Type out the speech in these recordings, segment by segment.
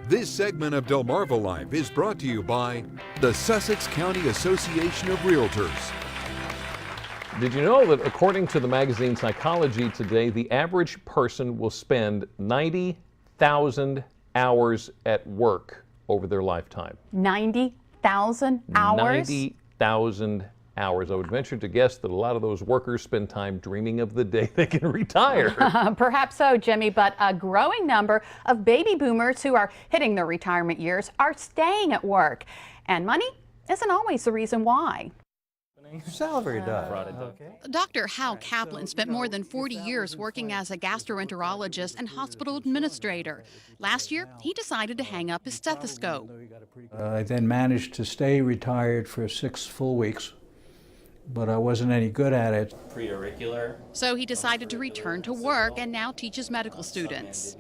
This segment of Delmarva Life is brought to you by the Sussex County Association of Realtors. Did you know that according to the magazine Psychology Today, the average person will spend 90,000 hours at work over their lifetime? 90,000 hours? 90,000 hours. I would venture to guess that a lot of those workers spend time dreaming of the day they can retire. Perhaps so, Jimmy, but a growing number of baby boomers who are hitting their retirement years are staying at work. And money isn't always the reason why. Salary does. Dr. Hal Kaplan spent more than 40 years working as a gastroenterologist and hospital administrator. Last year, he decided to hang up his stethoscope. I then managed to stay retired for 6 full weeks, but I wasn't any good at it. Preauricular. So he decided to return to work and now teaches medical students.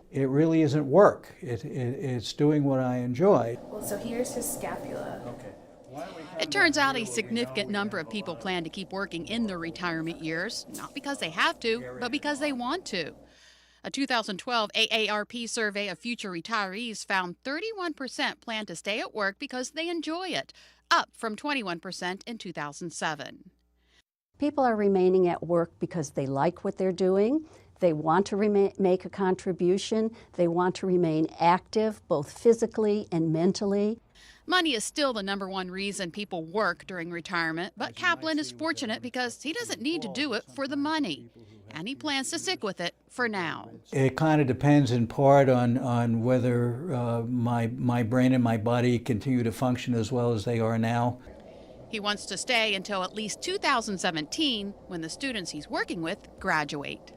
It really isn't work. It's doing what I enjoy. Well, so here's his scapula. Okay. It turns out a significant number of people plan to keep working in their retirement years, not because they have to, but because they want to. A 2012 AARP survey of future retirees found 31% plan to stay at work because they enjoy it, up from 21% in 2007. People are remaining at work because they like what they're doing. They want to make a contribution. They want to remain active, both physically and mentally. Money is still the #1 reason people work during retirement, but Kaplan is fortunate because he doesn't need to do it for the money, and he plans to stick with it for now. It kind of depends in part on whether my brain and my body continue to function as well as they are now. He wants to stay until at least 2017, when the students he's working with graduate.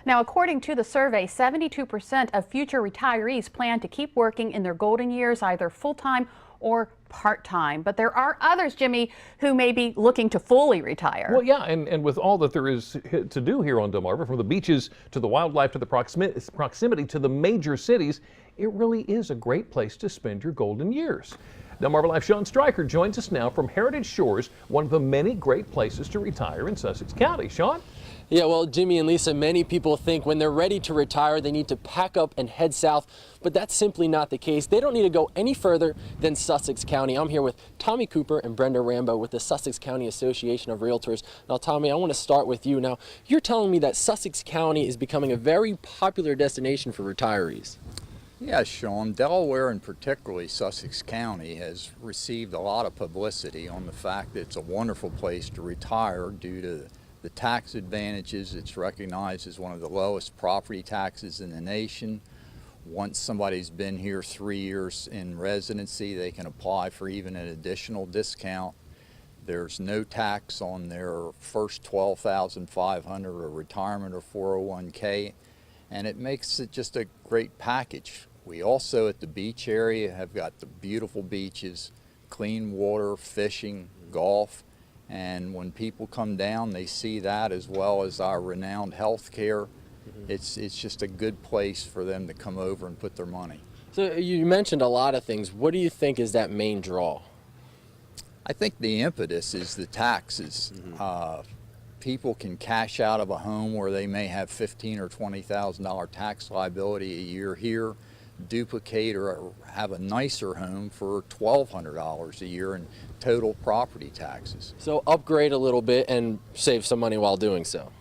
Now, according to the survey, 72% of future retirees plan to keep working in their golden years, either full-time or part-time. But there are others, Jimmy, who may be looking to fully retire. Well, yeah, and with all that there is to do here on Delmarva, from the beaches to the wildlife to the proximity to the major cities, it really is a great place to spend your golden years. Delmarva Life Sean Stryker joins us now from Heritage Shores, one of the many great places to retire in Sussex County. Sean? Yeah, well, Jimmy and Lisa, many people think when they're ready to retire, they need to pack up and head south, but that's simply not the case. They don't need to go any further than Sussex County. I'm here with Tommy Cooper and Brenda Rambo with the Sussex County Association of Realtors. Now, Tommy, I want to start with you. Now, you're telling me that Sussex County is becoming a very popular destination for retirees. Yeah, Sean, Delaware and particularly Sussex County has received a lot of publicity on the fact that it's a wonderful place to retire due to the tax advantages. It's recognized as one of the lowest property taxes in the nation. Once somebody's been here 3 years in residency, they can apply for even an additional discount. There's no tax on their first $12,500 or retirement or 401k, and it makes it just a great package. We also at the beach area have got the beautiful beaches, clean water, fishing, golf. And when people come down, they see that as well as our renowned health care. It's just a good place for them to come over and put their money. So you mentioned a lot of things. What do you think is that main draw? I think the impetus is the taxes. People can cash out of a home where they may have $15,000 or $20,000 tax liability a year here, duplicate or have a nicer home for $1,200 a year in total property taxes. So upgrade a little bit and save some money while doing so.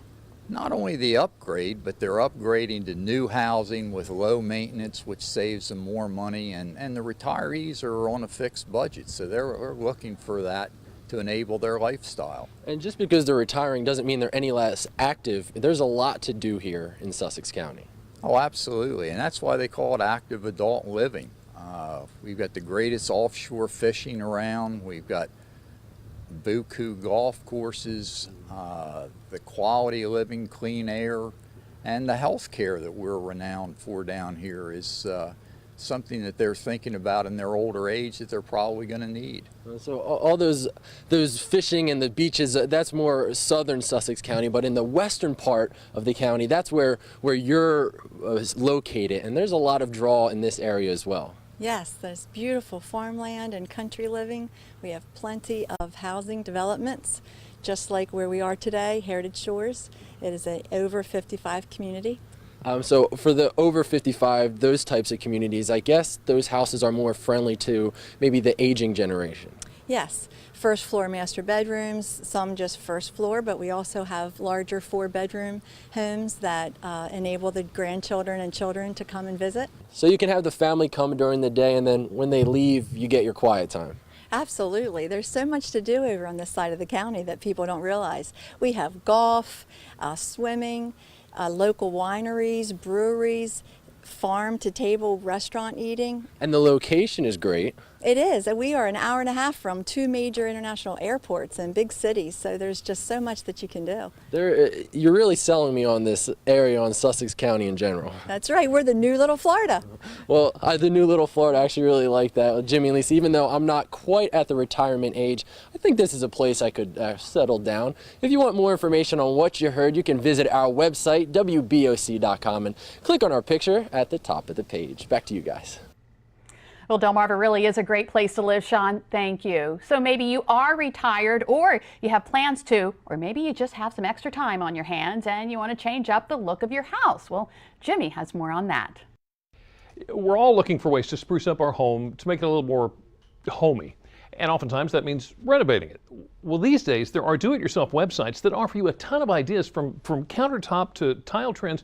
Not only the upgrade, but they're upgrading to new housing with low maintenance, which saves them more money, and the retirees are on a fixed budget, so they're looking for that to enable their lifestyle. And just because they're retiring doesn't mean they're any less active. There's a lot to do here in Sussex County. Oh, absolutely, and that's why they call it active adult living. We've got the greatest offshore fishing around. We've got buku golf courses, the quality of living, clean air, and the health care that we're renowned for down here is something that they're thinking about in their older age that they're probably going to need. So all those fishing and the beaches, that's more southern Sussex County, but in the western part of the county, that's where you're located, and there's a lot of draw in this area as well. Yes, there's beautiful farmland and country living. We have plenty of housing developments, just like where we are today, Heritage Shores. It is an over 55 community. So for the over 55, those types of communities, I guess those houses are more friendly to maybe the aging generation. Yes, first floor master bedrooms, some just first floor, but we also have larger 4-bedroom homes that enable the grandchildren and children to come and visit. So you can have the family come during the day, and then when they leave, you get your quiet time. Absolutely. There's so much to do over on this side of the county that people don't realize. We have golf, swimming, local wineries, breweries, farm-to-table restaurant eating. And the location is great. It is. We are an hour and a half from 2 major international airports and big cities, so there's just so much that you can do. You're really selling me on this area, on Sussex County in general. That's right. We're the new little Florida. Well, the new little Florida, I actually really like that. Jimmy and Lisa, even though I'm not quite at the retirement age, I think this is a place I could settle down. If you want more information on what you heard, you can visit our website, wboc.com, and click on our picture at the top of the page. Back to you guys. Well, Delmarva really is a great place to live, Sean. Thank you. So maybe you are retired, or you have plans to, or maybe you just have some extra time on your hands and you want to change up the look of your house. Well, Jimmy has more on that. We're all looking for ways to spruce up our home, to make it a little more homey. And oftentimes that means renovating it. Well, these days there are do-it-yourself websites that offer you a ton of ideas from countertop to tile trends.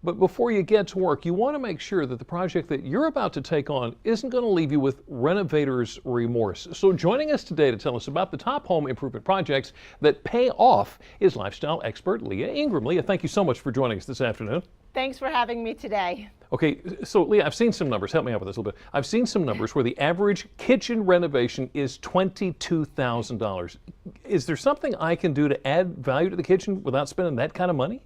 But before you get to work, you want to make sure that the project that you're about to take on isn't going to leave you with renovator's remorse. So joining us today to tell us about the top home improvement projects that pay off is lifestyle expert Leah Ingram. Leah, thank you so much for joining us this afternoon. Thanks for having me today. Okay, so Leah, I've seen some numbers. Help me out with this a little bit. I've seen some numbers where the average kitchen renovation is $22,000. Is there something I can do to add value to the kitchen without spending that kind of money?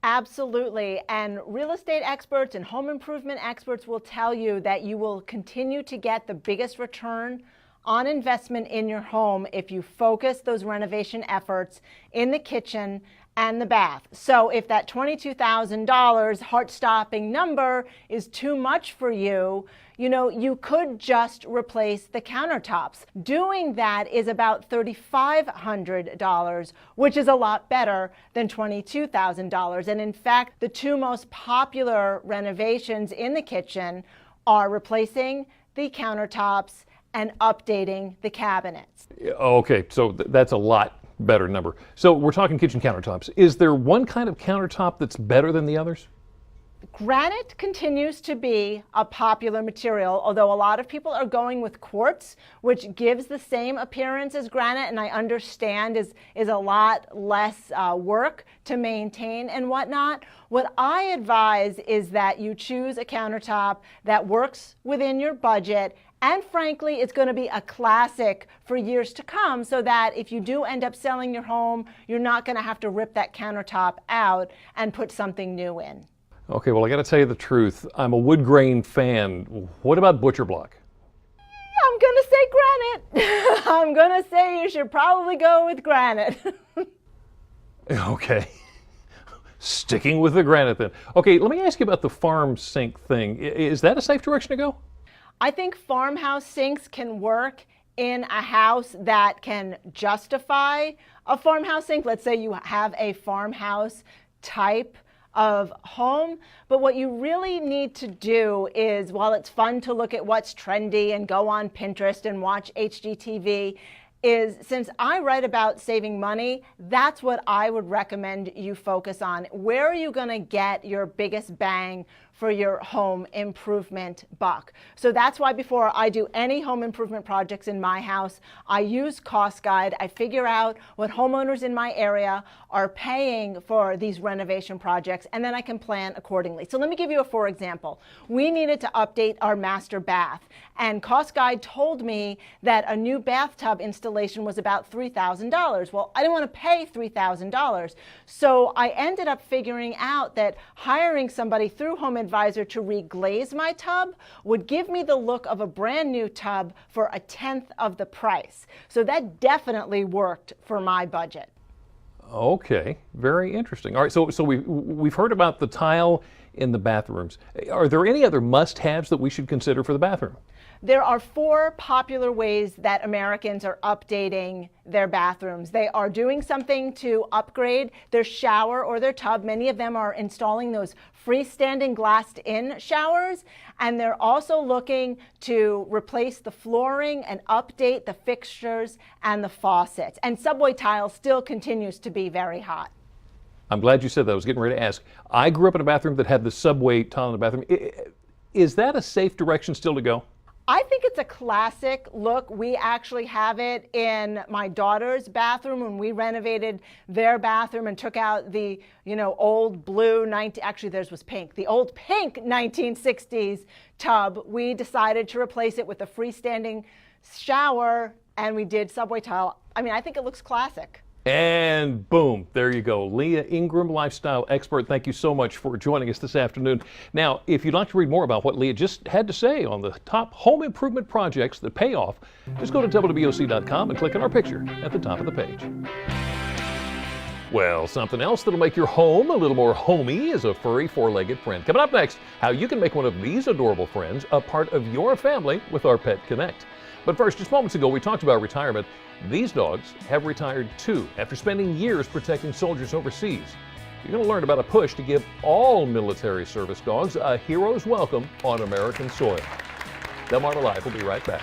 Absolutely, and real estate experts and home improvement experts will tell you that you will continue to get the biggest return on investment in your home if you focus those renovation efforts in the kitchen and the bath. So if that $22,000 heart-stopping number is too much for you, you could just replace the countertops. Doing that is about $3,500, which is a lot better than $22,000. And in fact, the two most popular renovations in the kitchen are replacing the countertops and updating the cabinets. Okay, so that's a lot better number. So we're talking kitchen countertops. Is there one kind of countertop that's better than the others? Granite continues to be a popular material, although a lot of people are going with quartz, which gives the same appearance as granite, and I understand is a lot less work to maintain and whatnot. What I advise is that you choose a countertop that works within your budget, and frankly, it's going to be a classic for years to come, so that if you do end up selling your home, you're not going to have to rip that countertop out and put something new in. Okay, well, I got to tell you the truth. I'm a wood grain fan. What about butcher block? I'm going to say granite. I'm going to say you should probably go with granite. Okay. Sticking with the granite then. Okay, let me ask you about the farm sink thing. Is that a safe direction to go? I think farmhouse sinks can work in a house that can justify a farmhouse sink. Let's say you have a farmhouse type of home, but what you really need to do is, while it's fun to look at what's trendy and go on Pinterest and watch HGTV, is, since I write about saving money, that's what I would recommend you focus on. Where are you going to get your biggest bang for your home improvement buck? So that's why before I do any home improvement projects in my house, I use Cost Guide. I figure out what homeowners in my area are paying for these renovation projects, and then I can plan accordingly. So let me give you a for example. We needed to update our master bath, and Cost Guide told me that a new bathtub installation was about $3,000. Well, I didn't want to pay $3,000, so I ended up figuring out that hiring somebody through Home Advisor to reglaze my tub would give me the look of a brand new tub for 1/10 of the price. So that definitely worked for my budget. Okay, very interesting. All right, so we've heard about the tile in the bathrooms. Are there any other must-haves that we should consider for the bathroom? There are 4 popular ways that Americans are updating their bathrooms. They are doing something to upgrade their shower or their tub. Many of them are installing those freestanding glassed-in showers, and they're also looking to replace the flooring and update the fixtures and the faucets. And subway tile still continues to be very hot. I'm glad you said that. I was getting ready to ask. I grew up in a bathroom that had the subway tile in the bathroom. Is that a safe direction still to go? I think it's a classic look. We actually have it in my daughter's bathroom when we renovated their bathroom and took out the, old blue, actually theirs was pink, the old pink 1960s tub. We decided to replace it with a freestanding shower, and we did subway tile. I mean, I think it looks classic. And boom, there you go. Leah Ingram, lifestyle expert, thank you so much for joining us this afternoon. Now, if you'd like to read more about what Leah just had to say on the top home improvement projects that pay off, just go to WBOC.com and click on our picture at the top of the page. Well, something else that'll make your home a little more homey is a furry 4-legged friend. Coming up next, how you can make one of these adorable friends a part of your family with our Pet Connect. But first, just moments ago, we talked about retirement. These dogs have retired too, after spending years protecting soldiers overseas. You're going to learn about a push to give all military service dogs a hero's welcome on American soil. Delmarva Live will be right back.